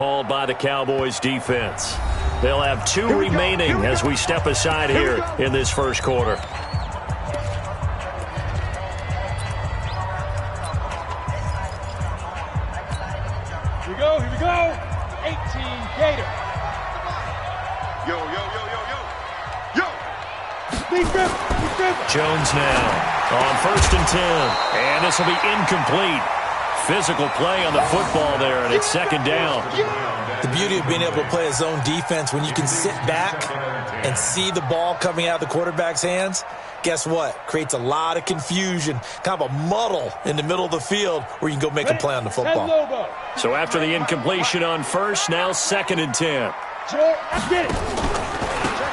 Called by the Cowboys defense. They'll have 2 remaining as we step aside here in this first quarter. Here we go, 18 Gator. Yo. Jones now on 1st and 10. And this will be incomplete. Physical play on the football there, and it's 2nd down. The beauty of being able to play a zone defense, when you can sit back and see the ball coming out of the quarterback's hands, guess what? Creates a lot of confusion, kind of a muddle in the middle of the field where you can go make a play on the football. So after the incompletion on 1st, now 2nd and 10.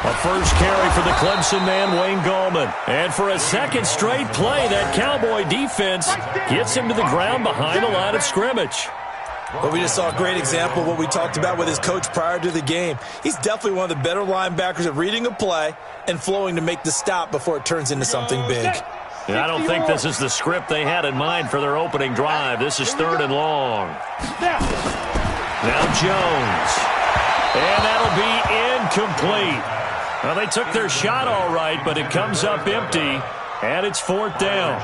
A first carry for the Clemson man, Wayne Gallman. And for a 2nd straight play, that Cowboy defense gets him to the ground behind the line of scrimmage. Well, we just saw a great example of what we talked about with his coach prior to the game. He's definitely one of the better linebackers at reading a play and flowing to make the stop before it turns into something big. And I don't think this is the script they had in mind for their opening drive. This is 3rd and long. Now Jones. And that'll be incomplete. Well, they took their shot all right, but it comes up empty, and it's 4th down.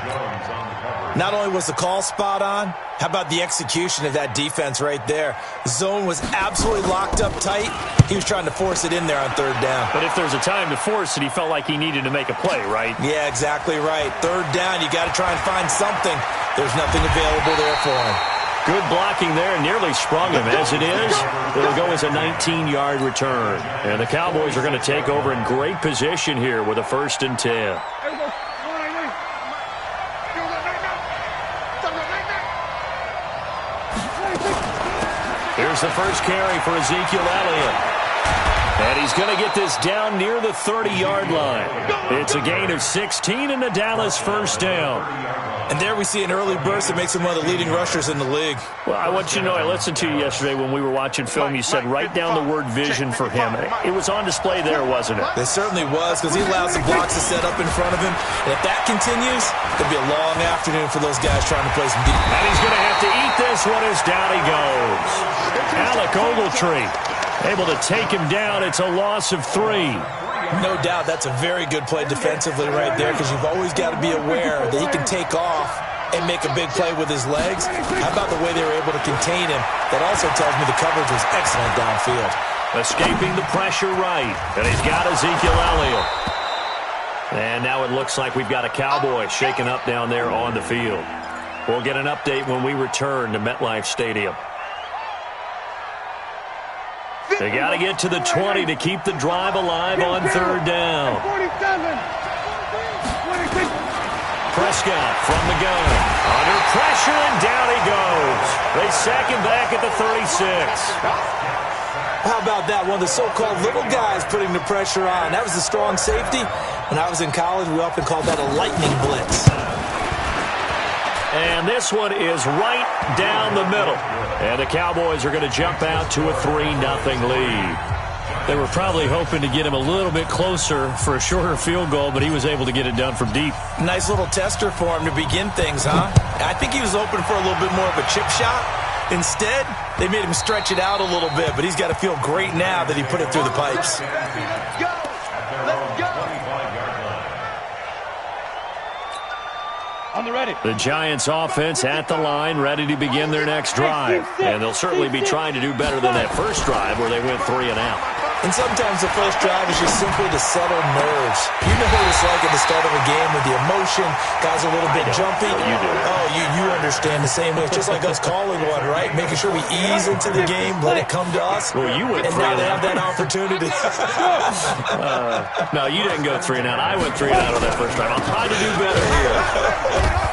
Not only was the call spot on, how about the execution of that defense right there? The zone was absolutely locked up tight. He was trying to force it in there on 3rd down. But if there's a time to force it, he felt like he needed to make a play, right? Yeah, exactly right. 3rd down, you got to try and find something. There's nothing available there for him. Good blocking there, nearly sprung him. As it is, it'll go as a 19-yard return. And the Cowboys are going to take over in great position here with a 1st and 10. Here's the first carry for Ezekiel Elliott. And he's going to get this down near the 30-yard line. It's a gain of 16 and the Dallas 1st down. And there we see an early burst that makes him one of the leading rushers in the league. Well, I want you to know, I listened to you yesterday when we were watching film. You said write down the word vision for him. It was on display there, wasn't it? It certainly was, because he allows the blocks to set up in front of him. And if that continues, it'll be a long afternoon for those guys trying to play some deep. And he's going to have to eat this one as down he goes. Alec Ogletree able to take him down. It's a loss of 3. No doubt that's a very good play defensively right there, because you've always got to be aware that he can take off and make a big play with his legs. How about the way they were able to contain him? That also tells me the coverage was excellent downfield. Escaping the pressure right, and he's got Ezekiel Elliott. And now it looks like we've got a Cowboy shaken up down there on the field. We'll get an update when we return to MetLife Stadium. They got to get to the 20 to keep the drive alive on 3rd down. Prescott from the gun. Under pressure, and down he goes. They sack him back at the 36. How about that? One of the so-called little guys putting the pressure on. That was the strong safety. When I was in college, we often called that a lightning blitz. And this one is right down the middle. And the Cowboys are going to jump out to a 3-0 lead. They were probably hoping to get him a little bit closer for a shorter field goal, but he was able to get it done from deep. Nice little tester for him to begin things, huh? I think he was hoping for a little bit more of a chip shot. Instead, they made him stretch it out a little bit, but he's got to feel great now that he put it through the pipes. On the ready. The Giants offense at the line, ready to begin their next drive. And they'll certainly be trying to do better than that first drive where they went 3 and out. And sometimes the first drive is just simply to settle nerves. You know what it's like at the start of a game with the emotion, guys are a little bit jumpy. You do. Oh, you understand the same way. It's just like us calling one, right? Making sure we ease into the game, let it come to us. Well, you went and 3 now and they out. have that opportunity. No, you didn't go 3 and out. I went 3 and out on that first drive. I'll try to do better here.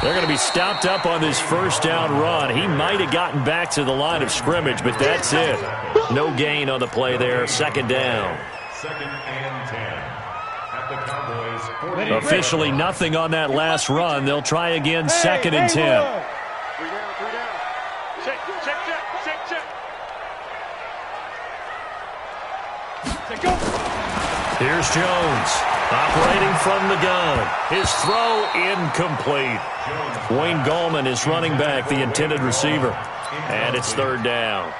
They're going to be stopped up on this first down run. He might have gotten back to the line of scrimmage, but that's it. No gain on the play there. 2nd down. 2nd and 10. At the Cowboys 40. Officially nothing on that last run. They'll try again, 2nd and 10. 3 down. Check. Here's Jones, operating from the gun. His throw incomplete. Wayne Gallman is running back, the intended receiver. And it's 3rd down.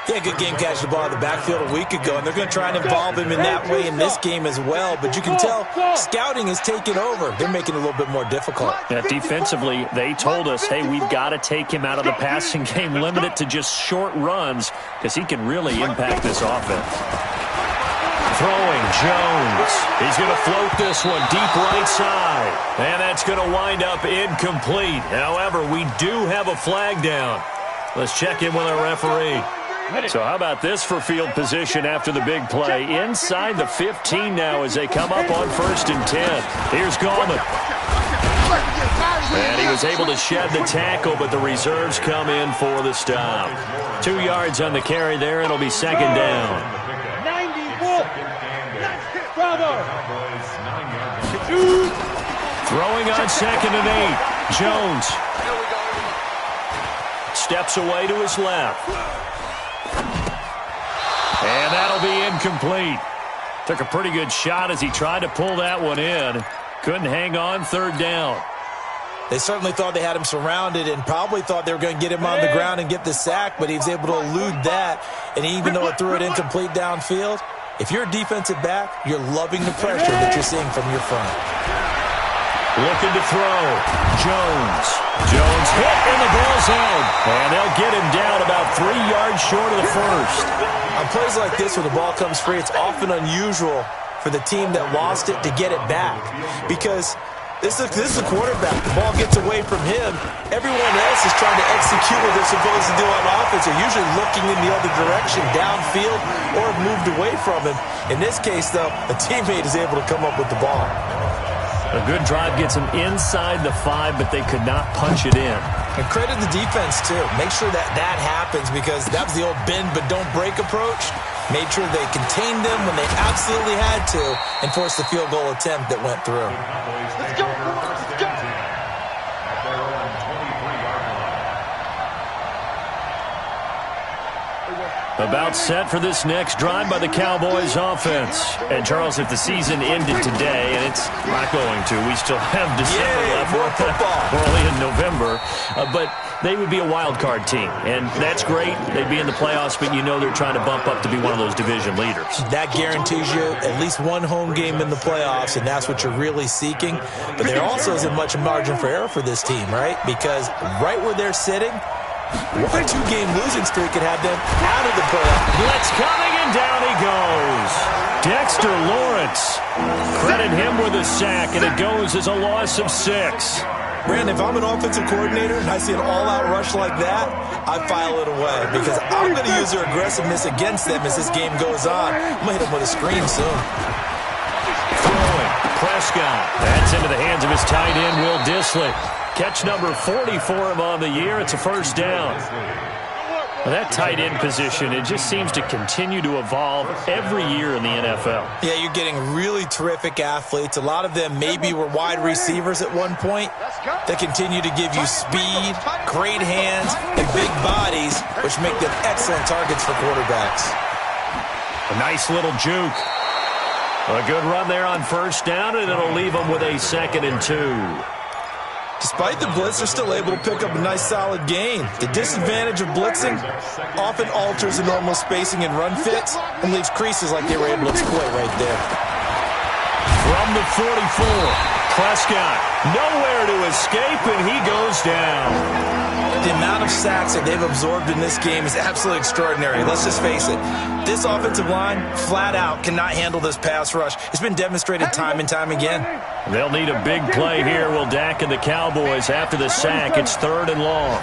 He had a good game catching the ball in the backfield a week ago, and they're going to try and involve him in that way in this game as well. But you can tell scouting is taking over. They're making it a little bit more difficult. Yeah, defensively, they told us, hey, we've got to take him out of the passing game, limit it to just short runs, because he can really impact this offense. Throwing, Jones. He's going to float this one deep right side. And that's going to wind up incomplete. However, we do have a flag down. Let's check in with our referee. So how about this for field position after the big play? Inside the 15 now as they come up on 1st and 10. Here's Gallman. And he was able to shed the tackle, but the reserves come in for the stop. 2 yards on the carry there. It'll be 2nd down. 94. Bravo. Throwing on 2nd and 8. Jones steps away to his left. And that'll be incomplete. Took a pretty good shot as he tried to pull that one in. Couldn't hang on, 3rd down. They certainly thought they had him surrounded and probably thought they were going to get him on the ground and get the sack, but he was able to elude that. And even though it threw it incomplete downfield, if you're a defensive back, you're loving the pressure that you're seeing from your front. Looking to throw. Jones. Jones hit and the ball's out. And they'll get him down about 3 yards short of the first. On plays like this where the ball comes free, it's often unusual for the team that lost it to get it back. Because this is a quarterback. The ball gets away from him. Everyone else is trying to execute what they're supposed to do on offense. They're usually looking in the other direction, downfield, or have moved away from him. In this case, though, a teammate is able to come up with the ball. A good drive gets them inside the 5, but they could not punch it in. And credit the defense, too. Make sure that happens because that was the old bend but don't break approach. Made sure they contained them when they absolutely had to and forced the field goal attempt that went through. Let's go. Let's go. About set for this next drive by the Cowboys offense. And, Charles, if the season ended today, and it's not going to, we still have December left. More football. We're only in November. But they would be a wild card team, and that's great. They'd be in the playoffs, but you know they're trying to bump up to be one of those division leaders. That guarantees you at least one home game in the playoffs, and that's what you're really seeking. But there also isn't much margin for error for this team, right? Because right where they're sitting, a 2-game losing streak could have them out of the playoffs. Blitz coming, and down he goes. Dexter Lawrence. Credit him with a sack, and it goes as a loss of 6. Brandon, if I'm an offensive coordinator and I see an all-out rush like that, I file it away because I'm going to use their aggressiveness against them as this game goes on. I'm going to hit them with a screen soon. Throwing. Prescott. That's into the hands of his tight end, Will Dissly. Catch number 40 for him on the year. It's a 1st down. Well, that tight end position, it just seems to continue to evolve every year in the NFL. Yeah, you're getting really terrific athletes. A lot of them maybe were wide receivers at one point. They continue to give you speed, great hands, and big bodies, which make them excellent targets for quarterbacks. A nice little juke. A good run there on 1st down, and it'll leave them with a 2nd and 2. Despite the blitz, they're still able to pick up a nice solid gain. The disadvantage of blitzing often alters the normal spacing and run fits and leaves creases like they were able to exploit right there. From the 44, Prescott nowhere to escape, and he goes down. The amount of sacks that they've absorbed in this game is absolutely extraordinary. Let's just face it. This offensive line, flat out, cannot handle this pass rush. It's been demonstrated time and time again. They'll need a big play here, will Dak and the Cowboys after the sack. It's 3rd and long.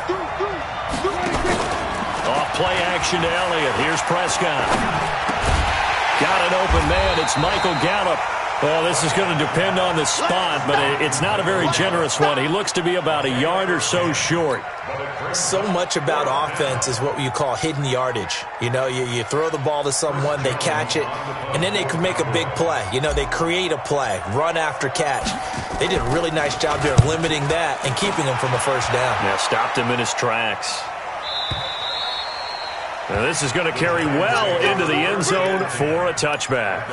Off play action to Elliott. Here's Prescott. Got an open man. It's Michael Gallup. Well, this is going to depend on the spot, but it's not a very generous one. He looks to be about a yard or so short. So much about offense is what you call hidden yardage. You know, you throw the ball to someone, they catch it, and then they can make a big play. You know, they create a play, run after catch. They did a really nice job there of limiting that and keeping him from the 1st down. Yeah, stopped him in his tracks. Now this is going to carry well into the end zone for a touchback.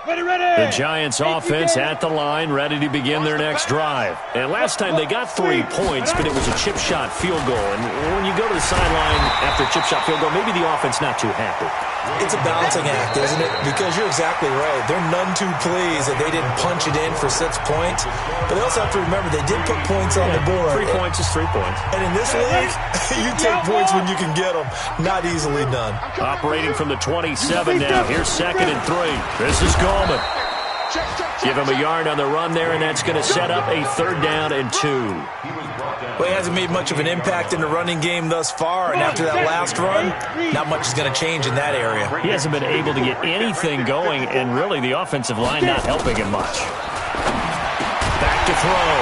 The Giants offense at the line, ready to begin their next drive. And last time they got 3 points, but it was a chip shot field goal. And when you go to the sideline after a chip shot field goal, maybe the offense not too happy. It's a balancing act, isn't it? Because you're exactly right. They're none too pleased that they didn't punch it in for 6 points. But they also have to remember they did put points on the board. 3 points is 3 points. And in this league, you take points when you can get them. Not easily done. Operating from the 27 now. Here's 2nd and 3. This is Gallman. Give him a yard on the run there, and that's going to set up a 3rd down and 2. Well, he hasn't made much of an impact in the running game thus far, and after that last run, not much is going to change in that area. He hasn't been able to get anything going, and really the offensive line not helping him much. Back to throw.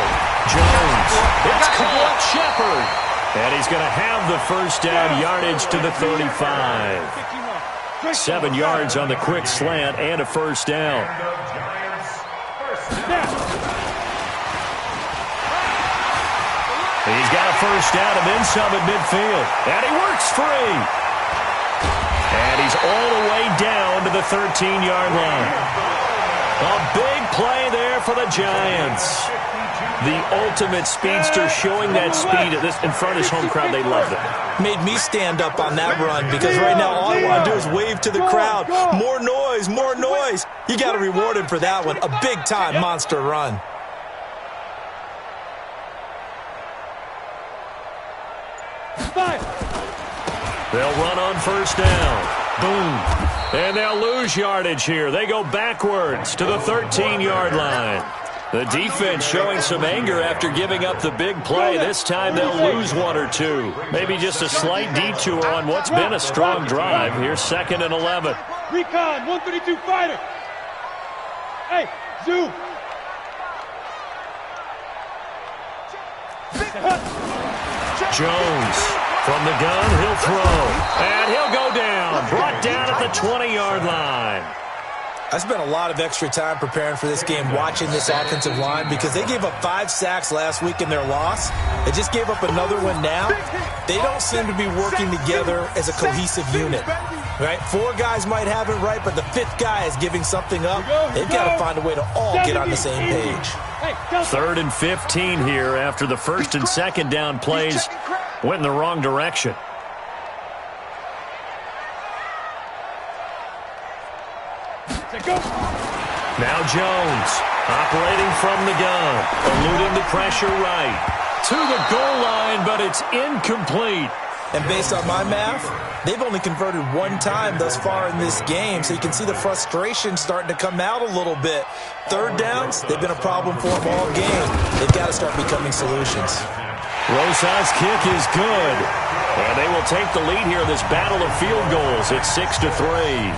Jones. It's caught. Shepard. And he's going to have the 1st down yardage to the 35. 7 yards on the quick slant and a 1st down. He's got a 1st down and then some at midfield. And he works free. And he's all the way down to the 13-yard line. A big play there for the Giants. The ultimate speedster showing that speed in front of his home crowd. They loved it. Made me stand up on that run because right now all I want to do is wave to the crowd. More noise, more noise. You got to reward him for that one. A big-time monster run. They'll run on 1st down. Boom. And they'll lose yardage here. They go backwards to the 13-yard line. The defense showing some anger after giving up the big play. This time they'll lose 1 or 2. Maybe just a slight detour on what's been a strong drive. Here's 2nd and 11. Recon, 132 fighter. Hey, zoom. Jones from the gun. He'll throw. And he'll go down. Brought down at the 20-yard line. I spent a lot of extra time preparing for this game watching this offensive line because they gave up 5 sacks last week in their loss. They just gave up another one now. They don't seem to be working together as a cohesive unit. Right? 4 guys might have it right, but the 5th guy is giving something up. They've got to find a way to all get on the same page. 3rd and 15 here after the 1st and 2nd down plays went in the wrong direction. Now Jones operating from the gun, eluding the pressure right to the goal line, but it's incomplete. And based on my math, they've only converted 1 time thus far in this game, so you can see the frustration starting to come out a little bit. 3rd downs, they've been a problem for them all game. They've got to start becoming solutions. Rosas' kick is good, and they will take the lead here in this battle of field goals. It's 6-3.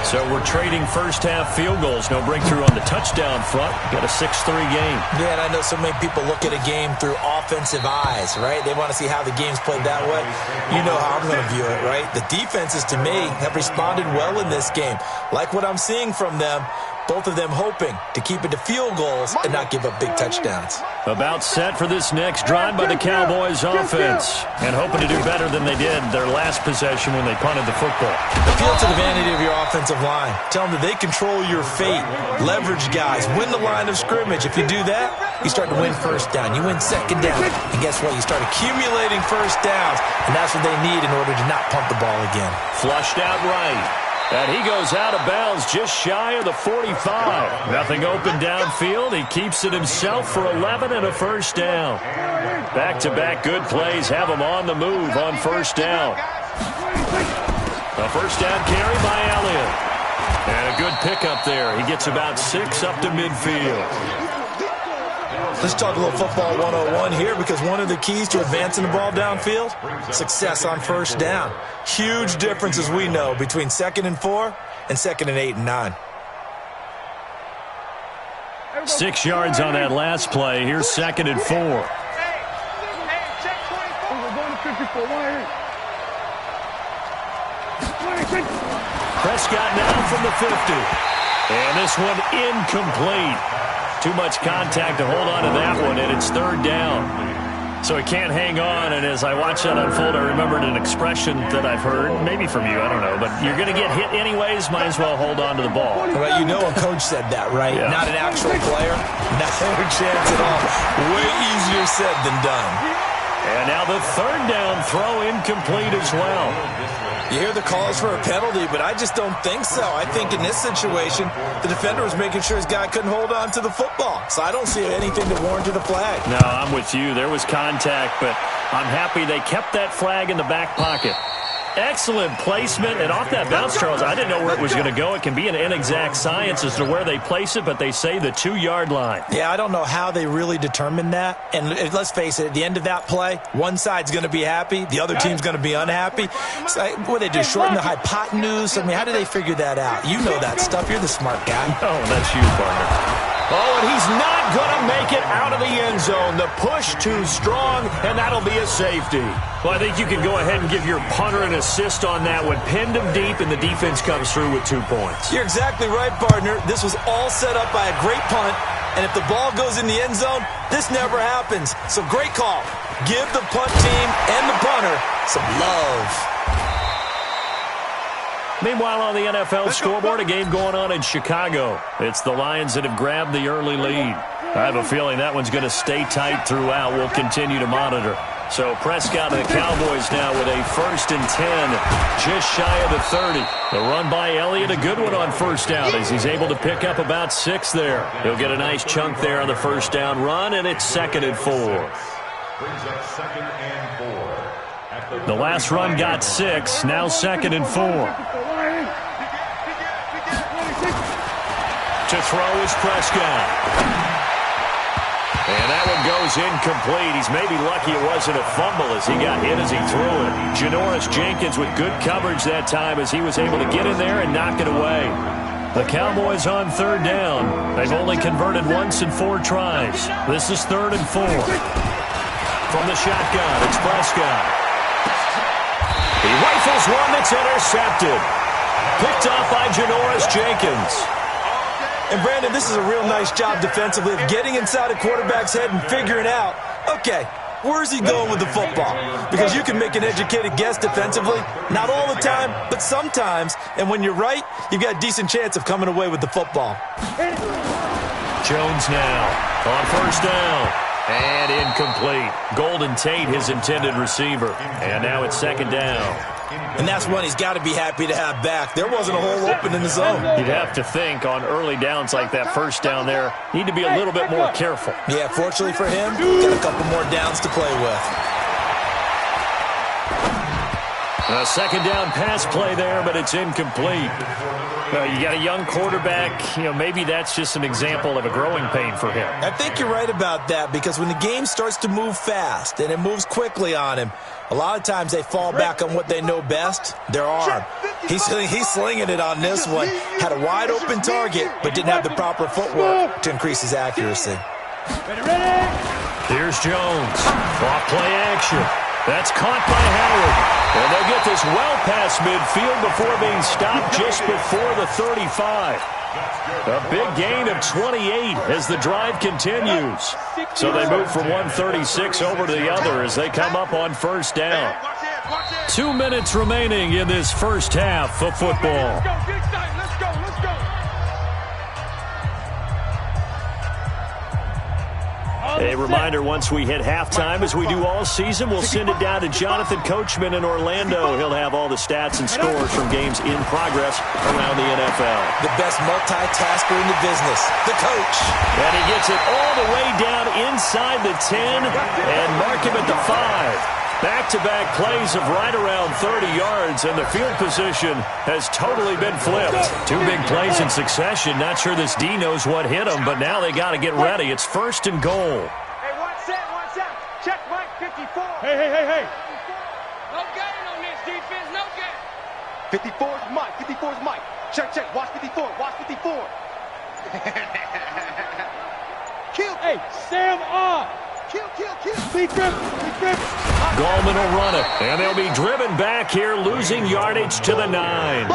So we're trading first-half field goals. No breakthrough on the touchdown front. Got a 6-3 game. Yeah, and I know so many people look at a game through offensive eyes, right? They want to see how the game's played that way. You know how I'm going to view it, right? The defenses, to me, have responded well in this game. Like what I'm seeing from them, both of them hoping to keep it to field goals and not give up big touchdowns. About set for this next drive by the Cowboys offense. And hoping to do better than they did their last possession when they punted the football. Appeal to the vanity of your offensive line. Tell them that they control your fate. Leverage guys. Win the line of scrimmage. If you do that, you start to win 1st down. You win 2nd down. And guess what? You start accumulating 1st downs. And that's what they need in order to not punt the ball again. Flushed out right. And he goes out of bounds just shy of the 45. Nothing open downfield. He keeps it himself for 11 and a 1st down. Back-to-back good plays have him on the move on 1st down. A 1st down carry by Elliott. And a good pickup there. He gets about 6 up to midfield. Let's talk a little football 101 here because one of the keys to advancing the ball downfield, success on 1st down. Huge difference, as we know, between 2nd and 4 and 2nd and 8 and 9. 6 yards on that last play. Here's 2nd and 4. Prescott now from the 50. And this one incomplete. Too much contact to hold on to that one, and it's 3rd down. So he can't hang on, and as I watch that unfold, I remembered an expression that I've heard, maybe from you, I don't know, but you're going to get hit anyways, might as well hold on to the ball. Well, you know a coach said that, right? Yeah. Not an actual player. No chance at all. Way easier said than done. And now the third down throw incomplete as well. You hear the calls for a penalty, but I just don't think so. I think in this situation, the defender was making sure his guy couldn't hold on to the football. So I don't see anything that warranted a flag. No, I'm with you. There was contact, but I'm happy they kept that flag in the back pocket. Excellent placement, and off that bounce, Charles, I didn't know where it was going to go. It can be an inexact science as to where they place it, but they say the 2-yard line. Yeah, I don't know how they really determined that. And let's face it, at the end of that play, one side's going to be happy, the other team's going to be unhappy. So, what they do, shorten the hypotenuse? I mean, how do they figure that out? You know that stuff. You're the smart guy. Oh, that's you, partner. Oh, and he's not going to make it out of the end zone. The push too strong, and that'll be a safety. Well, I think you can go ahead and give your punter an assist on that one. Pinned him deep, and the defense comes through with 2 points. You're exactly right, partner. This was all set up by a great punt, and if the ball goes in the end zone, this never happens. So great call. Give the punt team and the punter some love. Meanwhile, on the NFL scoreboard, a game going on in Chicago. It's the Lions that have grabbed the early lead. I have a feeling that one's going to stay tight throughout. We'll continue to monitor. So Prescott and the Cowboys now with a 1st and 10, just shy of the 30. The run by Elliott, a good one on first down as he's able to pick up about 6 there. He'll get a nice chunk there on the first down run, and it's 2nd and 4. Brings up 2nd and 4. The last run got 6, now 2nd and 4. To throw is Prescott. And that one goes incomplete. He's maybe lucky it wasn't a fumble as he got hit as he threw it. Janoris Jenkins with good coverage that time as he was able to get in there and knock it away. The Cowboys on 3rd down. They've only converted once in 4 tries. This is 3rd and 4. From the shotgun, it's Prescott. He rifles one that's intercepted. Picked off by Janoris Jenkins. And, Brandon, this is a real nice job defensively of getting inside a quarterback's head and figuring out, okay, where's he going with the football? Because you can make an educated guess defensively. Not all the time, but sometimes. And when you're right, you've got a decent chance of coming away with the football. Jones now on first down. And incomplete. Golden Tate, his intended receiver. And now it's 2nd down. And that's one he's got to be happy to have back. There wasn't a hole open in the zone. You'd have to think on early downs like that first down there, need to be a little bit more careful. Yeah, fortunately for him, got a couple more downs to play with. A 2nd down pass play there, but it's incomplete. You got a young quarterback. Maybe that's just an example of a growing pain for him. I think you're right about that because when the game starts to move fast and it moves quickly on him, a lot of times they fall back on what they know best, their arm. He's slinging it on this one. Had a wide open target, but didn't have the proper footwork to increase his accuracy. Here's Jones. Off play action. That's caught by Howard. And they'll get this well past midfield before being stopped just before the 35. A big gain of 28 as the drive continues. So they move from 136 over to the other as they come up on first down. 2 minutes remaining in this first half of football. A reminder, once we hit halftime, as we do all season, we'll send it down to Jonathan Coachman in Orlando. He'll have all the stats and scores from games in progress around the NFL. The best multitasker in the business, the coach. And he gets it all the way down inside the 10 and mark him at the 5. Back-to-back plays of right around 30 yards, and the field position has totally been flipped. 2 big plays in succession. Not sure this D knows what hit him, but now they got to get ready. It's 1st and goal. Hey, one set. Check Mike 54. Hey. No gain on this defense, no gain. 54 is Mike. Check. Watch 54. Kill. Hey, Sam on. Kill. Big grip. Gallman will run it, and they'll be driven back here, losing yardage to the 9.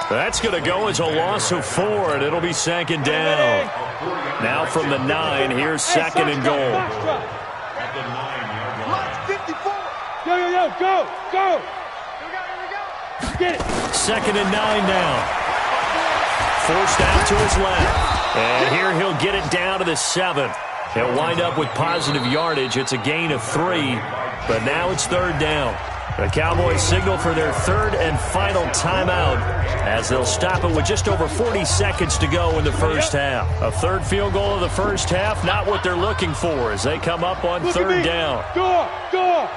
That's going to go as a loss of 4, and it'll be 2nd down. Now from the 9, here's 2nd and goal. At the 9-yard line. Go! Go! Get it! 2nd and 9 now. Forced out to his left. And here he'll get it down to the 7. He'll wind up with positive yardage. It's a gain of 3, but now it's 3rd down. The Cowboys signal for their 3rd and final timeout as they'll stop it with just over 40 seconds to go in the first half. A 3rd field goal of the first half, not what they're looking for as they come up on 3rd down. Go! Go!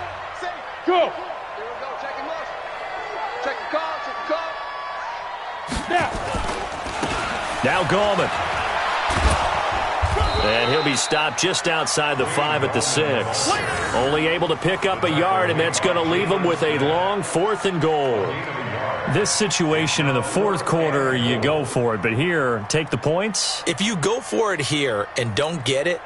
Go! Here we go. Check him up. Check the call. Check the call. Now Gallman. And he'll be stopped just outside the 5 at the 6. Only able to pick up a yard, and that's going to leave him with a long 4th and goal. This situation in the 4th quarter, you go for it. But here, take the points. If you go for it here and don't get it,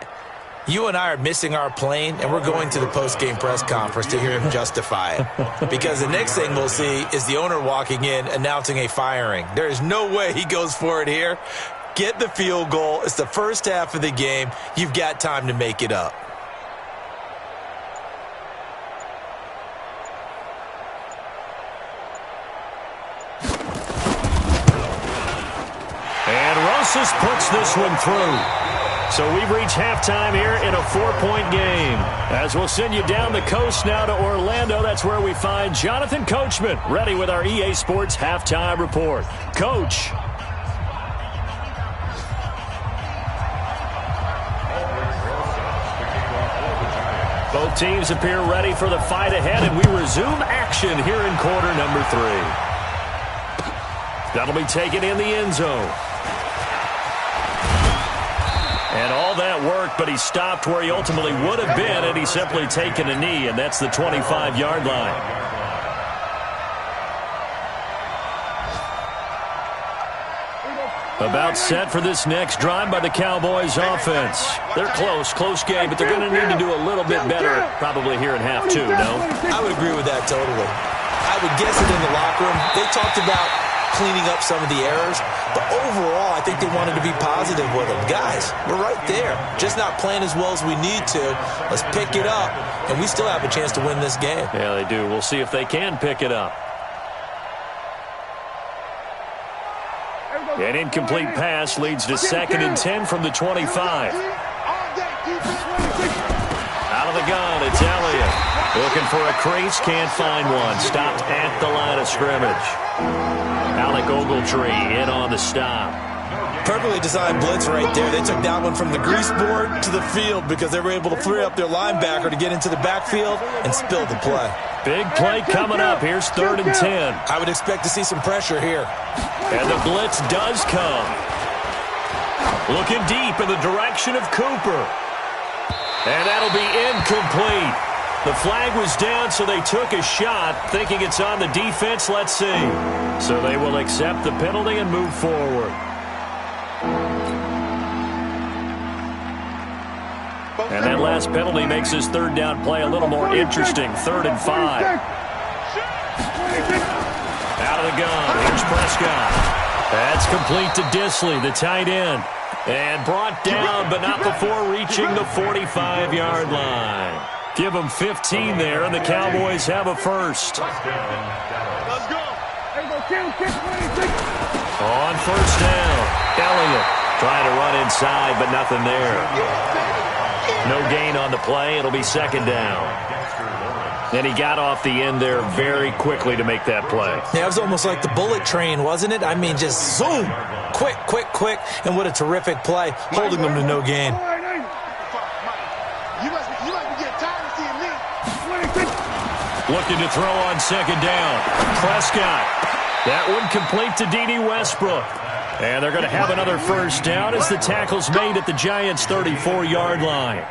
you and I are missing our plane, and we're going to the post-game press conference to hear him justify it. Because the next thing we'll see is the owner walking in announcing a firing. There is no way he goes for it here. Get the field goal. It's the first half of the game. You've got time to make it up. And Rosas puts this one through. So we've reached halftime here in a 4-point game. As we'll send you down the coast now to Orlando, that's where we find Jonathan Coachman ready with our EA Sports Halftime Report. Coach. Both teams appear ready for the fight ahead, and we resume action here in quarter number 3. That'll be taken in the end zone. And all that worked, but he stopped where he ultimately would have been had he simply taken a knee, and that's the 25-yard line. About set for this next drive by the Cowboys offense. They're close game, but they're going to need to do a little bit better probably here in half 2, no? I would agree with that totally. I would guess it in the locker room. They talked about cleaning up some of the errors, but overall I think they wanted to be positive with them. Guys, we're right there. Just not playing as well as we need to. Let's pick it up, and we still have a chance to win this game. Yeah, they do. We'll see if they can pick it up. An incomplete pass leads to 2nd and 10 from the 25. Out of the gun, it's Elliott. Looking for a crease, can't find one. Stopped at the line of scrimmage. Alec Ogletree in on the stop. Perfectly designed blitz right there. They took that one from the grease board to the field because they were able to free up their linebacker to get into the backfield and spill the play. Big play coming up. Here's 3rd and 10. I would expect to see some pressure here. And the blitz does come. Looking deep in the direction of Cooper. And that'll be incomplete. The flag was down, so they took a shot, thinking it's on the defense. Let's see. So they will accept the penalty and move forward. And that last penalty makes his 3rd down play a little more interesting. 3rd and 5. Out of the gun. Here's Prescott. That's complete to Disley, the tight end. And brought down, but not before reaching the 45-yard line. Give them 15 there, and the Cowboys have a first. Let's go. On 1st down, Elliott trying to run inside, but nothing there. No gain on the play. It'll be 2nd down. And he got off the end there very quickly to make that play. Yeah, it was almost like the bullet train, wasn't it? I mean, just zoom. Quick. And what a terrific play, holding them to no gain. Looking to throw on 2nd down. Prescott. That one complete to D.D. Westbrook. And they're going to have another first down as the tackle's made at the Giants' 34-yard line.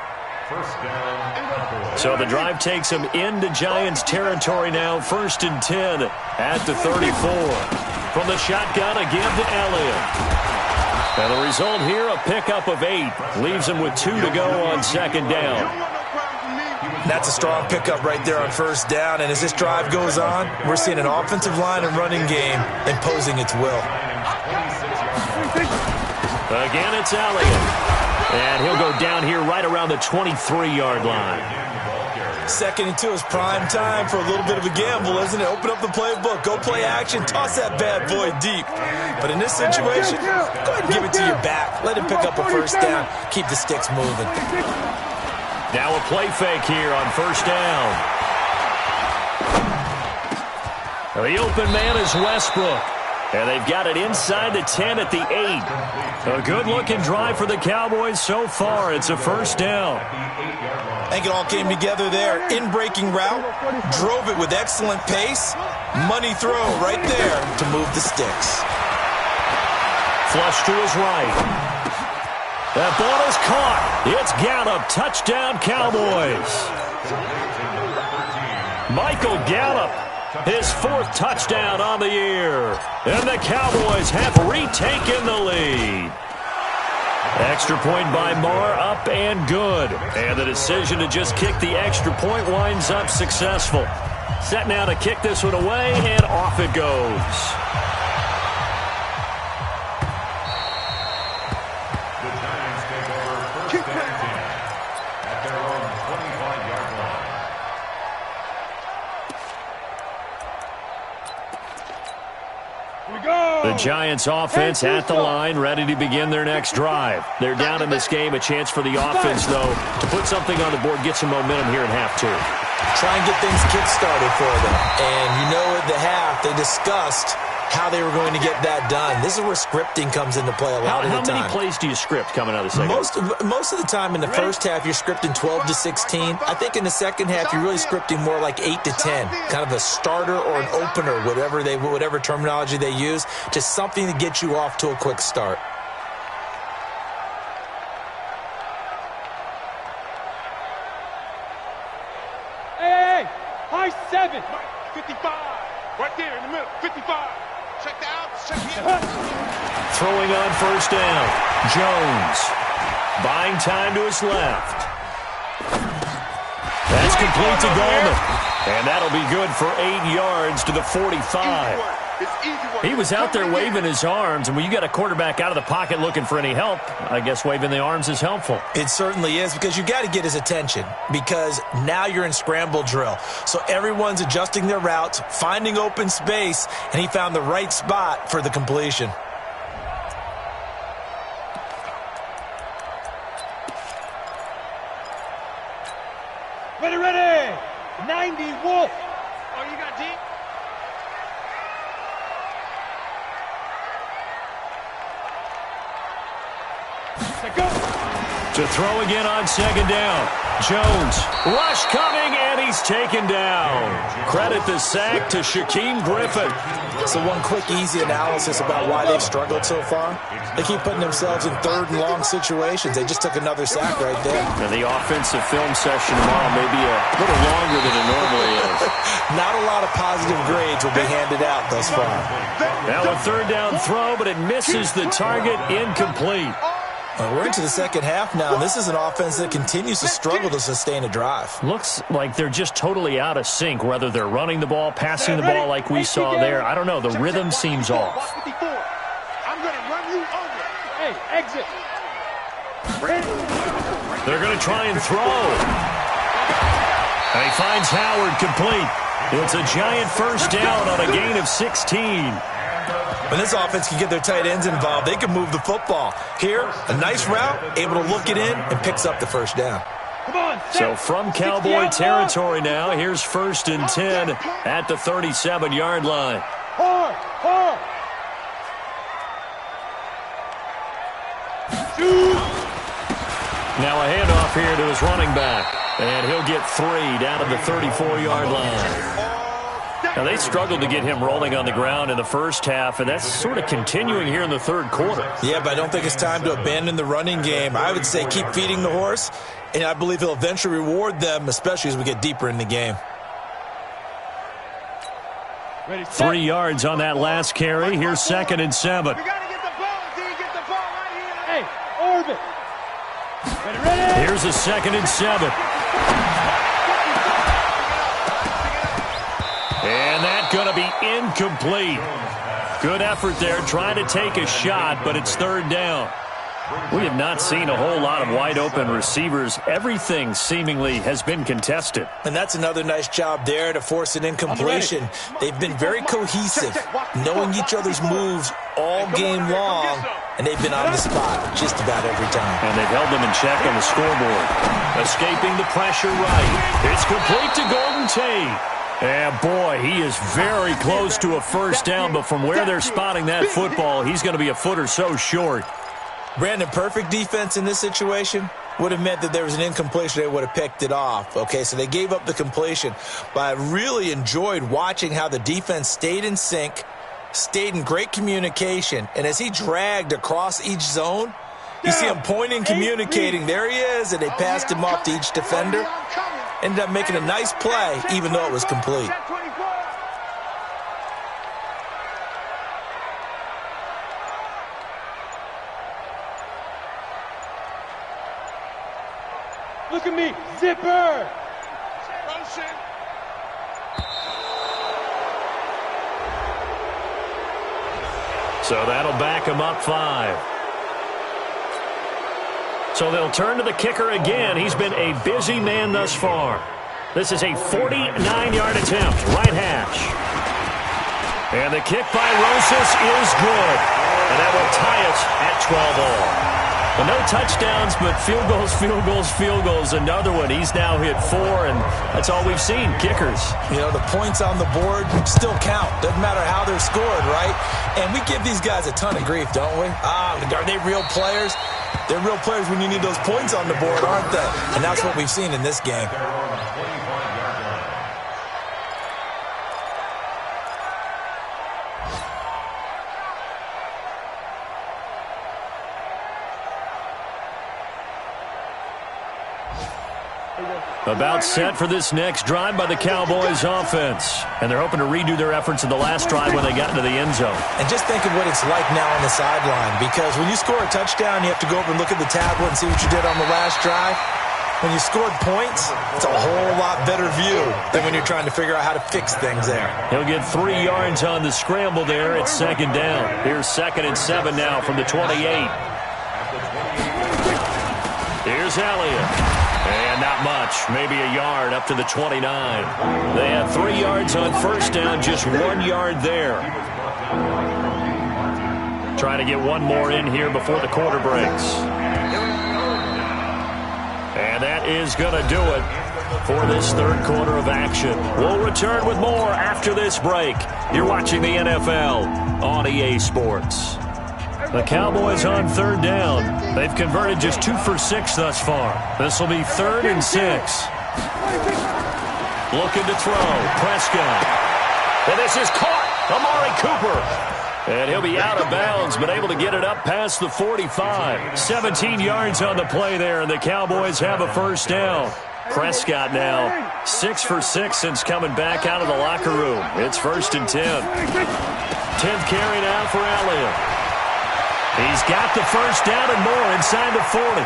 So the drive takes them into Giants territory now. 1st and 10 at the 34. From the shotgun, a give to Elliott. And the result here, a pickup of 8. Leaves him with 2 to go on 2nd down. That's a strong pickup right there on 1st down. And as this drive goes on, we're seeing an offensive line and running game imposing its will. Again, it's Elliott. And he'll go down here right around the 23-yard line. 2nd and 2 is prime time for a little bit of a gamble, isn't it? Open up the playbook, go play action, toss that bad boy deep. But in this situation, go ahead and give it to your back. Let him pick up a first down. Keep the sticks moving. Now a play fake here on first down. The open man is Westbrook. And they've got it inside the 10 at the 8. A good-looking drive for the Cowboys so far. It's a first down. I think it all came together there. In-breaking route, drove it with excellent pace. Money throw right there to move the sticks. Flush to his right. That ball is caught. It's Gallup. Touchdown, Cowboys. Michael Gallup, his 4th touchdown on the year. And the Cowboys have retaken the lead. Extra point by Marr, up and good. And the decision to just kick the extra point winds up successful. Set now to kick this one away, and off it goes. The Giants take over first and 10 at their own 25-yard line. The Giants offense at the line, ready to begin their next drive. They're down in this game. A chance for the offense, though, to put something on the board, get some momentum here in half 2. Try and get things kick-started for them. And you know at the half, they discussed how they were going to get that done. This is where scripting comes into play a lot of the time. How many plays do you script coming out of the second? Most of the time in the first half, you're scripting 12 to 16. I think in the second half, you're really scripting more like 8 to 10. Kind of a starter or an opener, whatever terminology they use. Just something to get you off to a quick start. Hey, high 7. 55. Right there in the middle. 55. Check the outs. Check the outs. Throwing on first down. Jones. Buying time to his left. That's complete to Goldman. And that'll be good for 8 yards to the 45. He was out there waving his arms, and when you got a quarterback out of the pocket looking for any help, I guess waving the arms is helpful. It certainly is, because you got to get his attention, because now you're in scramble drill. So everyone's adjusting their routes, finding open space, and he found the right spot for the completion. Ready. 90 Wolf. Oh, you got deep? To throw again on second down. Jones, rush coming, and he's taken down. Credit the sack to Shaquem Griffin. So one quick, easy analysis about why they've struggled so far. They keep putting themselves in 3rd and long situations. They just took another sack right there. And the offensive film session tomorrow may be a little longer than it normally is. Not a lot of positive grades will be handed out thus far. Now a 3rd down throw, but it misses the target, incomplete. Well, we're into the second half now. This is an offense that continues to struggle to sustain a drive. Looks like they're just totally out of sync, whether they're running the ball, passing the ball like we saw there. I don't know. The rhythm seems off. I'm going to run you over. Hey, exit. They're going to try and throw. And he finds Howard complete. It's a giant first down on a gain of 16. When this offense can get their tight ends involved, they can move the football. Here, a nice route, able to look it in, and picks up the first down. Come on, so from Cowboy territory now, here's 1st and 10 at the 37-yard line. Hard. Now a handoff here to his running back, and he'll get 3 down to the 34-yard line. Now, they struggled to get him rolling on the ground in the first half, and that's sort of continuing here in the 3rd quarter. Yeah, but I don't think it's time to abandon the running game. I would say keep feeding the horse, and I believe he'll eventually reward them, especially as we get deeper in the game. 3 yards on that last carry. Here's 2nd and 7. You got to get the ball until you get the ball right here. Hey, orbit. Ready. Here's a 2nd and 7. And that's going to be incomplete. Good effort there, trying to take a shot, but it's 3rd down. We have not seen a whole lot of wide-open receivers. Everything seemingly has been contested. And that's another nice job there to force an incompletion. They've been very cohesive, knowing each other's moves all game long, and they've been on the spot just about every time. And they've held them in check on the scoreboard. Escaping the pressure right. It's complete to Golden Tate. And, boy, he is very close to a first down, but from where they're spotting that football, he's going to be a foot or so short. Brandon, perfect defense in this situation would have meant that there was an incompletion. They would have picked it off. Okay, so they gave up the completion. But I really enjoyed watching how the defense stayed in sync, stayed in great communication, and as he dragged across each zone, you see him pointing, communicating. There he is, and they passed him off to each defender. Ended up making a nice play, even though it was complete. Look at me, zipper! So that'll back him up 5. So they'll turn to the kicker again. He's been a busy man thus far. This is a 49-yard attempt, right hash. And the kick by Rosas is good. And that will tie us at 12-all. Well, no touchdowns, but field goals, field goals, field goals. Another one. He's now hit 4, and that's all we've seen, kickers. You know, the points on the board still count. Doesn't matter how they're scored, right? And we give these guys a ton of grief, don't we? Are they real players? They're real players when you need those points on the board, aren't they? And that's what we've seen in this game. About set for this next drive by the Cowboys offense. And they're hoping to redo their efforts in the last drive when they got into the end zone. And just think of what it's like now on the sideline, because when you score a touchdown, you have to go over and look at the tablet and see what you did on the last drive. When you scored points, it's a whole lot better view than when you're trying to figure out how to fix things there. He'll get 3 yards on the scramble there at second down. Here's 2nd and 7 now from the 28. Here's Elliott. And not much, maybe a yard up to the 29. They had 3 yards on first down, just 1 yard there. Trying to get one more in here before the quarter breaks. And that is going to do it for this third quarter of action. We'll return with more after this break. You're watching the NFL on EA Sports. The Cowboys on third down. They've converted just 2 for 6 thus far. This will be 3rd and 6. Looking to throw. Prescott. And this is caught. Amari Cooper. And he'll be out of bounds, but able to get it up past the 45. 17 yards on the play there, and the Cowboys have a first down. Prescott now 6 for 6 since coming back out of the locker room. It's 1st and 10. 10th carry now for Elliott. He's got the first down and more inside the 40.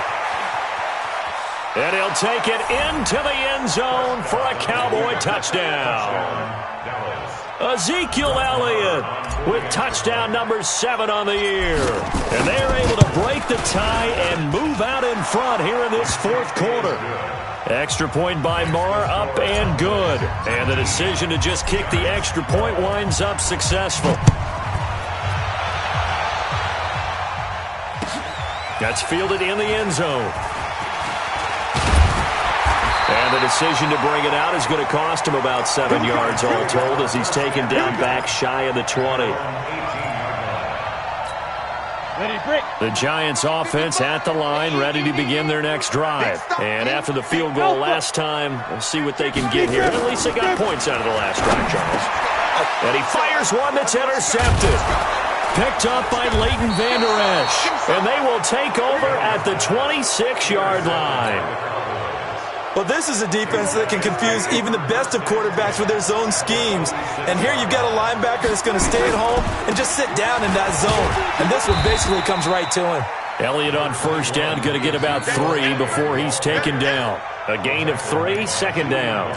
And he'll take it into the end zone for a Cowboy touchdown. Ezekiel Elliott with touchdown number 7 on the year. And they're able to break the tie and move out in front here in this 4th quarter. Extra point by Marr, up and good. And the decision to just kick the extra point winds up successful. That's fielded in the end zone. And the decision to bring it out is going to cost him about 7 yards all told as he's taken down back shy of the 20. The Giants offense at the line, ready to begin their next drive. And after the field goal last time, we'll see what they can get here. At least they got points out of the last drive, Charles. And he fires one that's intercepted. Picked up by Leighton Vander Esch. And they will take over at the 26-yard line. Well, this is a defense that can confuse even the best of quarterbacks with their zone schemes. And here you've got a linebacker that's going to stay at home and just sit down in that zone. And this one basically comes right to him. Elliott on first down, going to get about 3 before he's taken down. A gain of 3, 2nd down.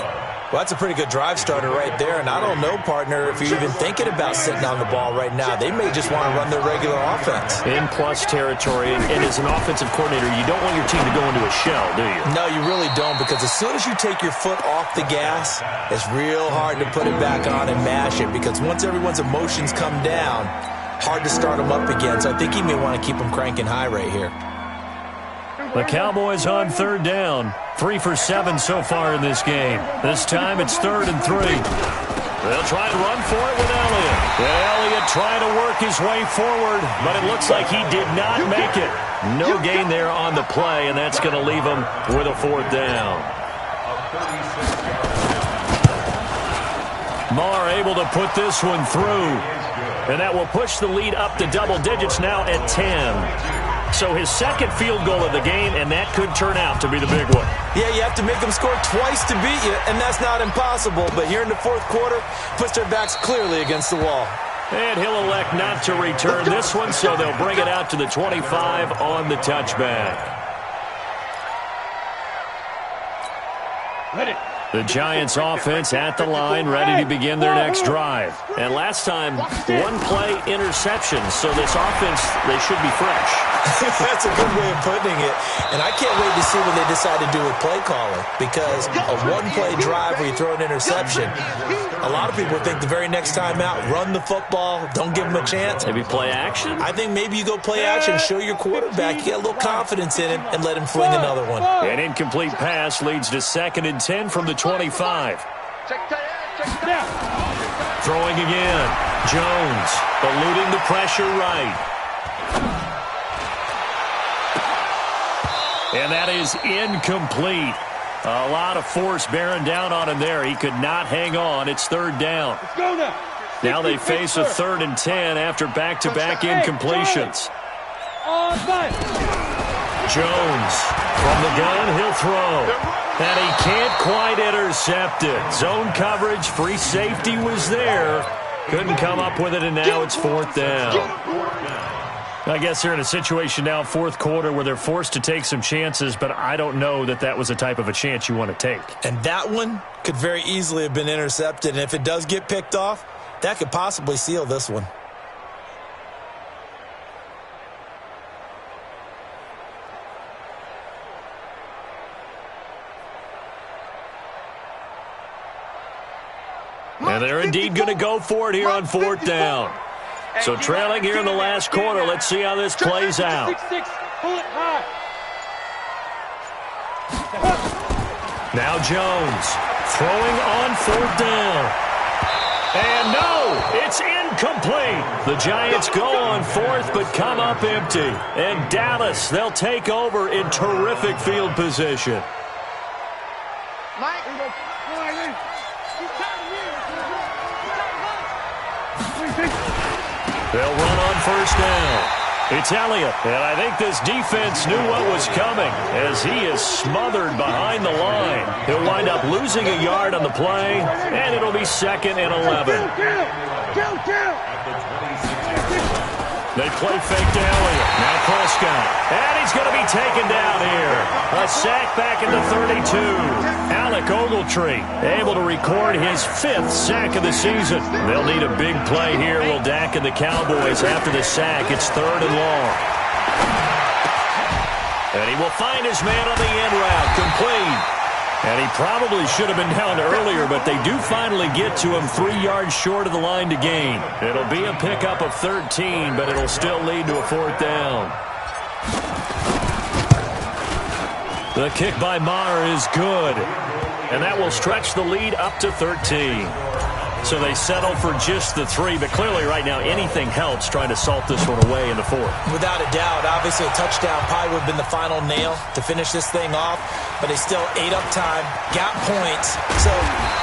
Well, that's a pretty good drive starter right there, and I don't know, partner, if you're even thinking about sitting on the ball right now. They may just want to run their regular offense. In plus territory, and as an offensive coordinator, you don't want your team to go into a shell, do you? No, you really don't, because as soon as you take your foot off the gas, it's real hard to put it back on and mash it, because once everyone's emotions come down, hard to start them up again. So I think he may want to keep them cranking high right here. The Cowboys on third down. 3 for 7 so far in this game. This time it's 3rd and 3. They'll try to run for it with Elliott. And Elliott trying to work his way forward, but it looks like he did not make it. No gain there on the play, and that's going to leave him with a 4th down. Marr able to put this one through. And that will push the lead up to double digits now at 10. So his second field goal of the game, and that could turn out to be the big one. Yeah, you have to make them score twice to beat you, and that's not impossible. But here in the 4th quarter, puts their backs clearly against the wall. And he'll elect not to return this one, so they'll bring it out to the 25 on the touchback. Let it. The Giants offense at the line, ready to begin their next drive. And last time, 1-play interception, so this offense, they should be fresh. That's a good way of putting it. And I can't wait to see what they decide to do with play calling, because a 1-play drive where you throw an interception, a lot of people think the very next time out, run the football, don't give them a chance. Maybe play action? I think maybe you go play action, show your quarterback, you get a little confidence in him, and let him fling another one. An incomplete pass leads to 2nd and 10 from the 25. Throwing again. Jones eluding the pressure right. And that is incomplete. A lot of force bearing down on him there. He could not hang on. It's 3rd down. Let's go now. Now they face a 3rd and 10 after back-to-back incompletions. Jones from the gun, he'll throw. And he can't quite intercept it. Zone coverage, free safety was there. Couldn't come up with it, and now it's 4th down. I guess they're in a situation now, 4th quarter, where they're forced to take some chances, but I don't know that that was the type of a chance you want to take. And that one could very easily have been intercepted, and if it does get picked off, that could possibly seal this one. And they're indeed going to go for it here on 4th down. So trailing here in the last quarter, let's see how this plays out. Now Jones throwing on 4th down. And no, it's incomplete. The Giants go on 4th but come up empty. And Dallas, they'll take over in terrific field position. They'll run on 1st down. It's Elliott, and I think this defense knew what was coming as he is smothered behind the line. He'll wind up losing a yard on the play, and it'll be 2nd and 11. They play fake to Elliott. Now Prescott. And he's going to be taken down here. A sack back in the 32. Alec Ogletree able to record his 5th sack of the season. They'll need a big play here. Will Dak and the Cowboys after the sack. It's 3rd and long. And he will find his man on the end route. Complete. And he probably should have been down earlier, but they do finally get to him 3 yards short of the line to gain. It'll be a pickup of 13, but it'll still lead to a 4th down. The kick by Marr is good, and that will stretch the lead up to 13. So they settle for just the 3, but clearly right now anything helps trying to salt this one away in the 4th. Without a doubt, obviously a touchdown probably would have been the final nail to finish this thing off, but they still ate up time, got points. So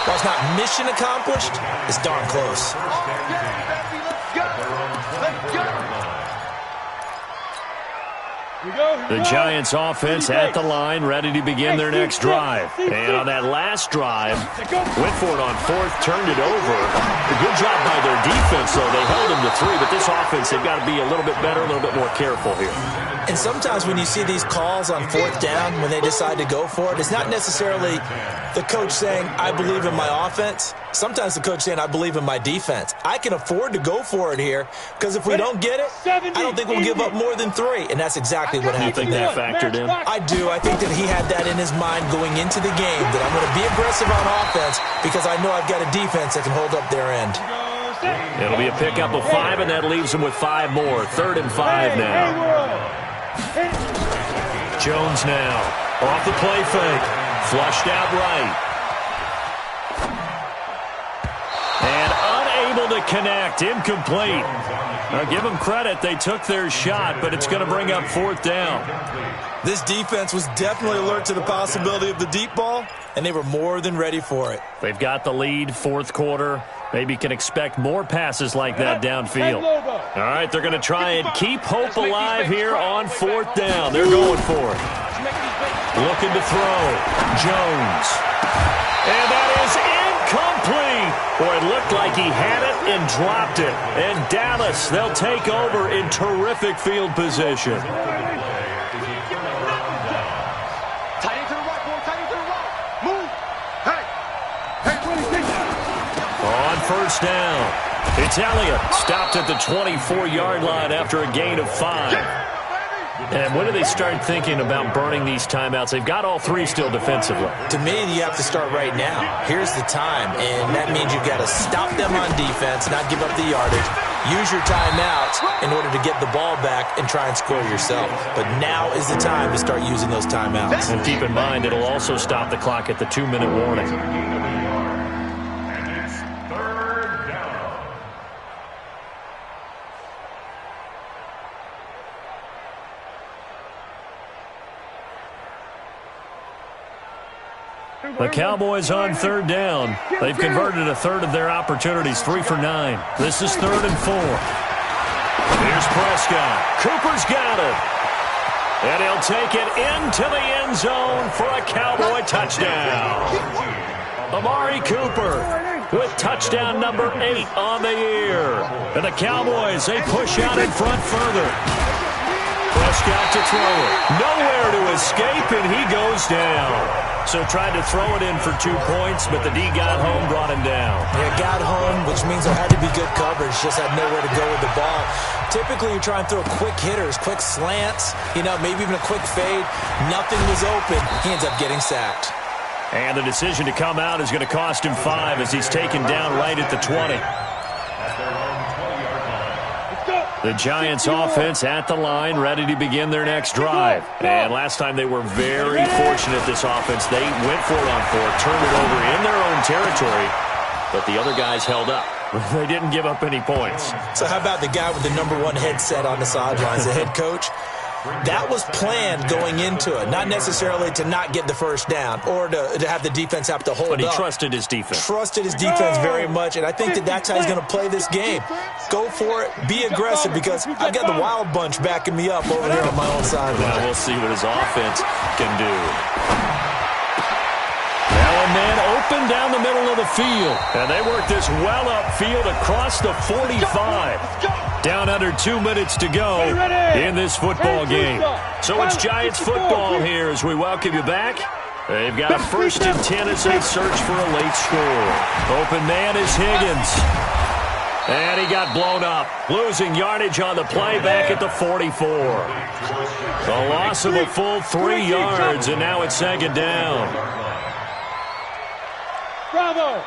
while it's not mission accomplished, it's darn close. The Giants offense at the line, ready to begin their next drive. And on that last drive, went for it on 4th, turned it over. A good job by their defense, though. They held them to 3, but this offense, they've got to be a little bit better, a little bit more careful here. And sometimes when you see these calls on fourth down, when they decide to go for it, it's not necessarily the coach saying, I believe in my offense. Sometimes the coach saying, I believe in my defense. I can afford to go for it here because if we don't get it, I don't think we'll give up more than 3. And that's exactly what happened there. You think that factored in? I do. I think that he had that in his mind going into the game, that I'm going to be aggressive on offense because I know I've got a defense that can hold up their end. It'll be a pickup of 5, and that leaves them with 5 more. 3rd and 5 now. Jones now. Off the play fake. Flushed out right. And unable to connect. Incomplete. Now give them credit. They took their shot, but it's going to bring up 4th down. This defense was definitely alert to the possibility of the deep ball, and they were more than ready for it. They've got the lead, 4th quarter. Maybe can expect more passes like that downfield. All right, they're going to try and keep hope alive here on 4th down. They're going for it. Looking to throw. Jones. And that is incomplete. Boy, it looked like he had it and dropped it. And Dallas, they'll take over in terrific field position. On 1st down, it's Elliott. Stopped at the 24-yard line after a gain of 5. And when do they start thinking about burning these timeouts? They've got all 3 still defensively. To me, you have to start right now. Here's the time, and that means you've got to stop them on defense, not give up the yardage. Use your timeouts in order to get the ball back and try and score yourself. But now is the time to start using those timeouts. And keep in mind, it'll also stop the clock at the 2-minute warning. The Cowboys on 3rd down. They've converted a third of their opportunities, 3 for 9. This is 3rd and 4. Here's Prescott. Cooper's got it. And he'll take it into the end zone for a Cowboy touchdown. Amari Cooper with touchdown number 8 on the year. And the Cowboys, they push out in front further. Prescott to throw it. Nowhere to escape, and he goes down. So tried to throw it in for 2 points, but the D got home, brought him down. Yeah, got home, which means there had to be good coverage. Just had nowhere to go with the ball. Typically, you try and throw quick hitters, quick slants, maybe even a quick fade. Nothing was open. He ends up getting sacked. And the decision to come out is going to cost him 5 as he's taken down right at the 20. The Giants offense at the line, ready to begin their next drive. And last time they were very fortunate, this offense. They went for it on 4th, turned it over in their own territory, but the other guys held up. They didn't give up any points. So how about the guy with the #1 headset on the sidelines, the head coach? That was planned going into it, not necessarily to not get the first down or to have the defense have to hold up. But he trusted his defense. Trusted his defense very much, and I think that's how he's going to play this game. Go for it, be aggressive, because I've got the wild bunch backing me up over here on my own sideline. Well, we'll see what his offense can do. Now a man open down the middle of the field, and they work this well upfield across the 45. Down under 2 minutes to go in this football game. So it's Giants football here as we welcome you back. They've got a 1st and 10 as they search for a late score. Open man is Higgins. And he got blown up, losing yardage on the play back at the 44. A loss of a full 3 yards, and now it's 2nd down. Bravo!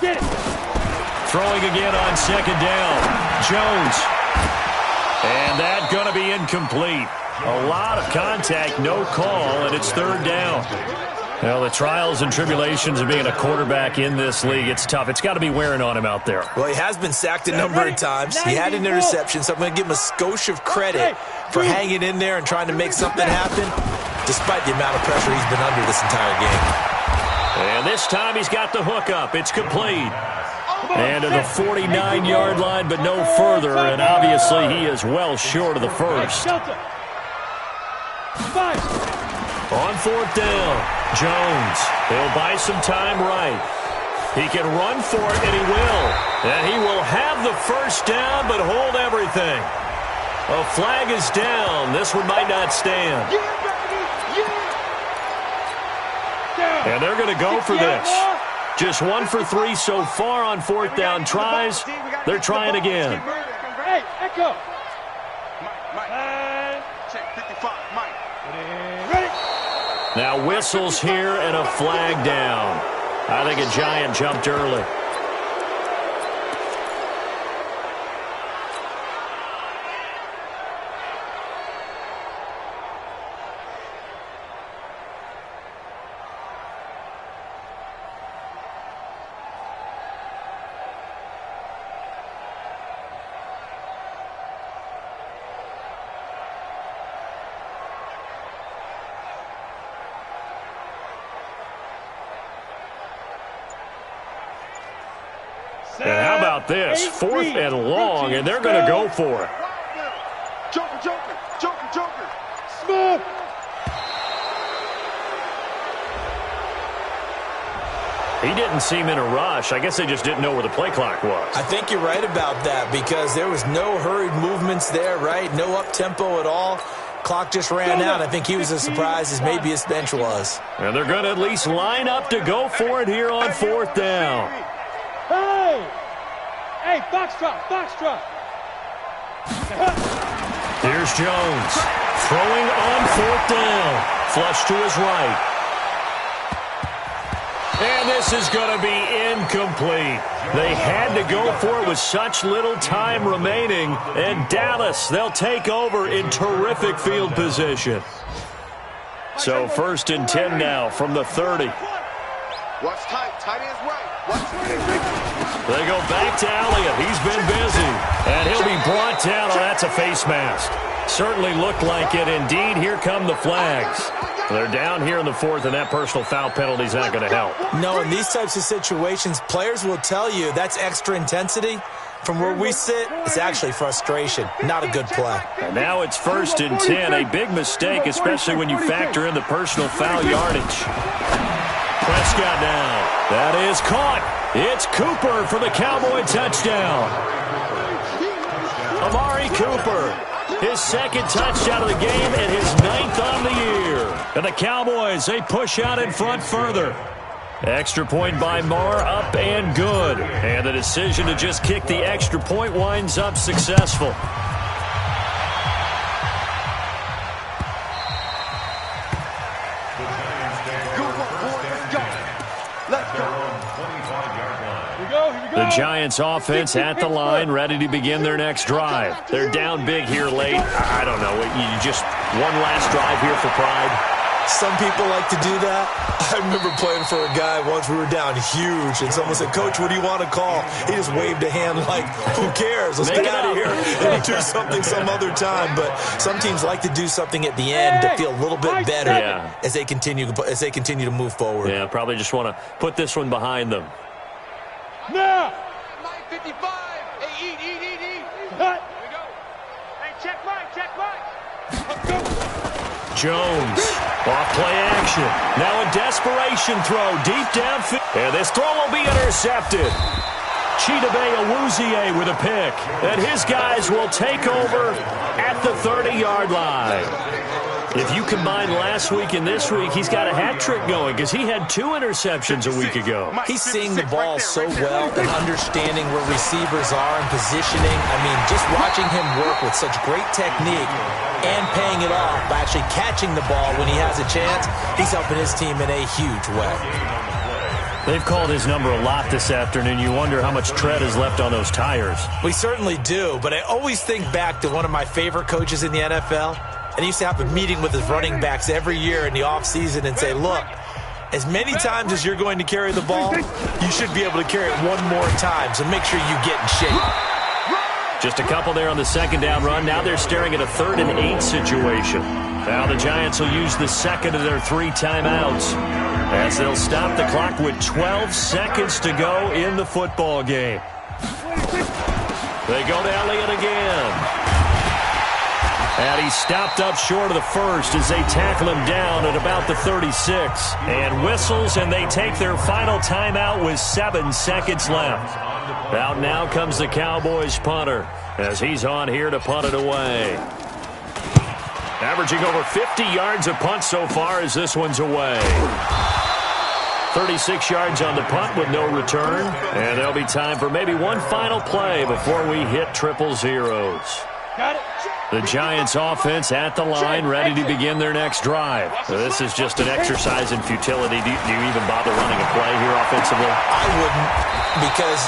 Get it! Throwing again on 2nd down. Jones. And that's going to be incomplete. A lot of contact, no call, and it's 3rd down. Well, the trials and tribulations of being a quarterback in this league, it's tough. It's got to be wearing on him out there. Well, he has been sacked a number of times. He had an interception, so I'm going to give him a skosh of credit for hanging in there and trying to make something happen, despite the amount of pressure he's been under this entire game. And this time he's got the hook up. It's complete. And to the 49-yard line, but no further, and obviously he is well short of the first. On 4th down, Jones. He'll buy some time right. He can run for it, and he will. And he will have the first down, but hold everything. A flag is down. This one might not stand. And they're going to go for this. Just 1 for 3 so far on fourth down tries. They're trying again. Hey, Echo. Check 55, Mike. Now whistles here and a flag down. I think a Giant jumped early. And how about this? 4th and long, and they're going to go for it. Joker, Joker, Joker, Joker. Smooth. He didn't seem in a rush. I guess they just didn't know where the play clock was. I think you're right about that because there was no hurried movements there, right? No up-tempo at all. Clock just ran out. I think he was as surprised as maybe his bench was. And they're going to at least line up to go for it here on 4th down. Hey! Hey, box drop, box drop. Here's Jones. Throwing on 4th down. Flush to his right. And this is going to be incomplete. They had to go for it with such little time remaining. And Dallas, they'll take over in terrific field position. So 1st and 10 now from the 30. Watch tight, tight ends right. Watch. They go back to Elliott. He's been busy. And he'll be brought down. Oh, that's a face mask. Certainly looked like it. Indeed, here come the flags. They're down here in the 4th, and that personal foul penalty is not going to help. No, in these types of situations, players will tell you that's extra intensity. From where we sit, it's actually frustration. Not a good play. And now it's 1st and 10. A big mistake, especially when you factor in the personal foul yardage. Prescott now. That is caught. It's Cooper for the Cowboy touchdown. Amari Cooper. His 2nd touchdown of the game and his 9th on the year. And the Cowboys, they push out in front further. Extra point by Marr, up and good. And the decision to just kick the extra point winds up successful. The Giants offense at the line, ready to begin their next drive. They're down big here late. I don't know. You just one last drive here for pride. Some people like to do that. I remember playing for a guy once. We were down huge, and someone said, "Coach, what do you want to call?" He just waved a hand like, "Who cares? Let's get out of here and do something some other time." But some teams like to do something at the end to feel a little bit better as they continue to move forward. Yeah, probably just want to put this one behind them. Now! 55. Hey, eat. Cut. Here we go. Hey, check Mike. Jones, off play action. Now a desperation throw deep downfield. And this throw will be intercepted. Chidobe Awuzie with a pick. And his guys will take over at the 30-yard line. If you combine last week and this week, he's got a hat trick going because he had 2 interceptions a week ago. He's seeing the ball so well and understanding where receivers are and positioning. I mean, just watching him work with such great technique and paying it off by actually catching the ball when he has a chance, he's helping his team in a huge way. They've called his number a lot this afternoon. You wonder how much tread is left on those tires. We certainly do, but I always think back to one of my favorite coaches in the NFL. And he used to have a meeting with his running backs every year in the offseason and say, look, as many times as you're going to carry the ball, you should be able to carry it one more time, so make sure you get in shape. Just a couple there on the 2nd down run. Now they're staring at a 3rd and 8 situation. Now the Giants will use the 2nd of their 3 timeouts as they'll stop the clock with 12 seconds to go in the football game. They go to Elliott again. And he stopped up short of the first as they tackle him down at about the 36. And whistles, and they take their final timeout with 7 seconds left. Out now comes the Cowboys punter as he's on here to punt it away. Averaging over 50 yards a punt so far as this one's away. 36 yards on the punt with no return. And there'll be time for maybe one final play before we hit triple zeros. Got it. The Giants offense at the line, ready to begin their next drive. This is just an exercise in futility. Do you even bother running a play here offensively? I wouldn't, because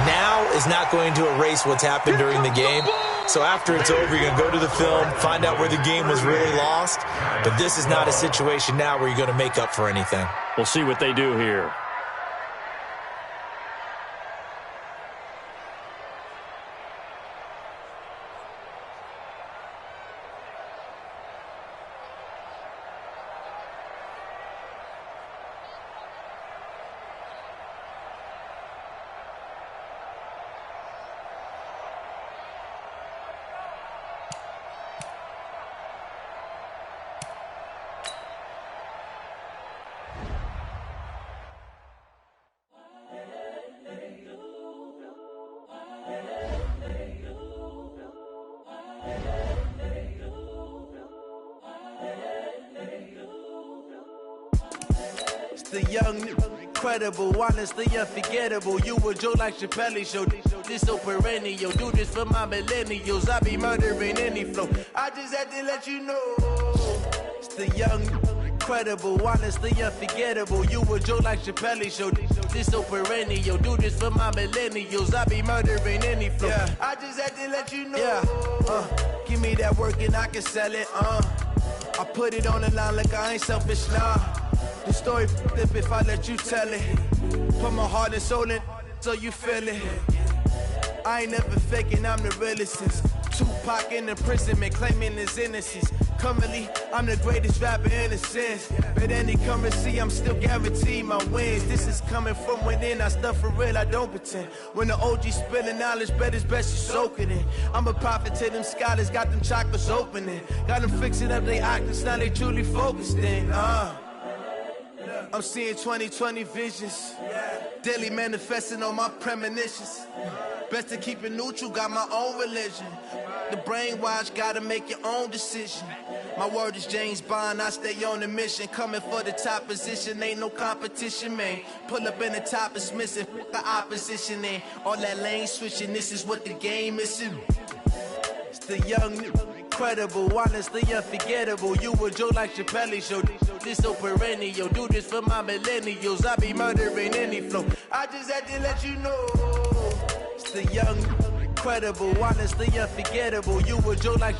now is not going to erase what's happened during the game. So after it's over, you're going to go to the film, find out where the game was really lost. But this is not a situation now where you're going to make up for anything. We'll see what they do here. The young, incredible, honestly unforgettable. You a Joe like Chappelle show. This so perennial. Do this for my millennials. I be murdering any flow. I just had to let you know. It's the young, incredible, honestly unforgettable. You a Joe like Chappelle show. This so perennial. Do this for my millennials. I be murdering any flow. Yeah. I just had to let you know. Yeah. Give me that work and I can sell it. I put it on the line like I ain't selfish now. The story flip if I let you tell it. Put my heart and soul in so you feel it. I ain't never faking, I'm the realest since Tupac in imprisonment, claiming his innocence. Currently, I'm the greatest rapper in a sense. But any currency, I'm still guaranteed my wins. This is coming from within, I stuff for real, I don't pretend. When the OG spilling knowledge, bet it's best you soak it in. I'm a prophet to them scholars, got them chakras opening. Got them fixing up their octaves, now they truly focused in. I'm seeing 2020 visions. Daily manifesting on my premonitions. Best to keep it neutral, got my own religion. The brainwash, gotta make your own decision. My word is James Bond, I stay on the mission. Coming for the top position, ain't no competition, man. Pull up in the top is missing, the opposition in. All that lane switching, this is what the game is. It's the young, incredible, honestly unforgettable. You a Joe like Chappelle show. This so perennial. Do this for my millennials. I be murdering any flow. I just had to let you know. It's the young, incredible, honestly unforgettable. You a Joe like